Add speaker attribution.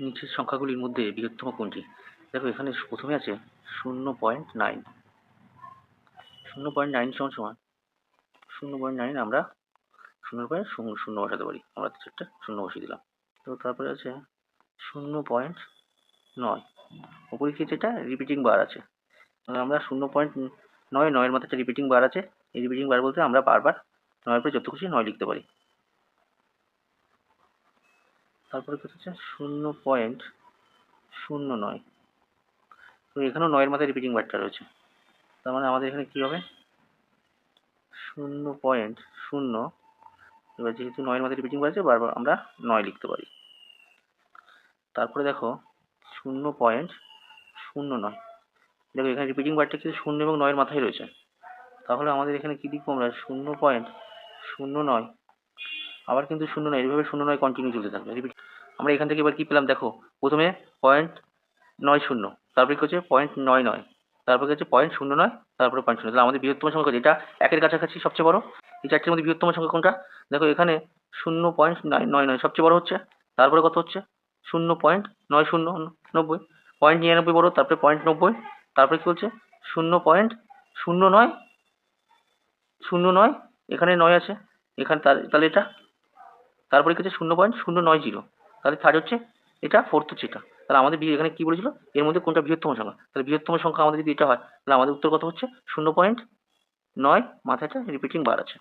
Speaker 1: নিচের সংখ্যাগুলির মধ্যে বৃহত্তম কোনটি? দেখো এখানে প্রথমে আছে 0.9। 0.9 সমান সমান 0.9 আমরা 0.00 বসাতে পারি। আমরা একটা 0 বসিয়ে দিলাম। তো তারপরে আছে 0.9। উপরে কি এটা রিপিটিং বার আছে, মানে আমরা 0.9, 9-এর মধ্যে একটা রিপিটিং বার আছে। এই রিপিটিং বার বলতে আমরা বারবার 9 পরে যত খুশি 9 লিখতে পারি। তারপরে কত হচ্ছে 0.09। তো এখানেও 9-এর মাথায় রিপিটিং বারটা রয়েছে। তার মানে আমাদের এখানে কি হবে 0.0। এবার যেহেতু 9-এর মাথায় রিপিটিং বার আছে, বারবার আমরা 9 লিখতে পারি। তারপরে দেখো 0.09। দেখো এখানে রিপিটিং বারটা কিন্তু 0 এবং 9-এর মাথায় রয়েছে। তাহলে আমাদের এখানে কি লিখবো আমরা 0.09। আবার কিন্তু 0.9, এইভাবে 0.9 কন্টিনিউ চলতে থাকবে। আমরা এখান থেকে এবার কি পেলাম দেখো, প্রথমে 0.90, তারপরে কি হচ্ছে 0.99, তারপরে হচ্ছে 0.09, তারপরে 0.0। তাহলে আমাদের বৃহত্তম সংখ্যা যেটা একের কাছাকাছি সবচেয়ে বড়। এই চারটির মধ্যে বৃহত্তম সংখ্যা কোনটা? দেখো এখানে 0.999 সবচেয়ে বড় হচ্ছে। তারপরে কত হচ্ছে 0.9090, 0.99 বড়, তারপরে 0.90, তারপরে কি হচ্ছে 0.0909। এখানে 9 আছে, এখানে তাহলে এটা, তারপরে কি হচ্ছে 0.090। তাহলে থার্ড হচ্ছে এটা, ফোর্থ হচ্ছে এটা। তাহলে আমাদের এখানে কি বলেছিল, এর মধ্যে কোনটা বৃহত্তম সংখ্যা? তাহলে বৃহত্তম সংখ্যা আমাদের যদি এটা হয়, তাহলে আমাদের উত্তর কত হচ্ছে 0.9, মাথায় একটা রিপিটিং বার আছে।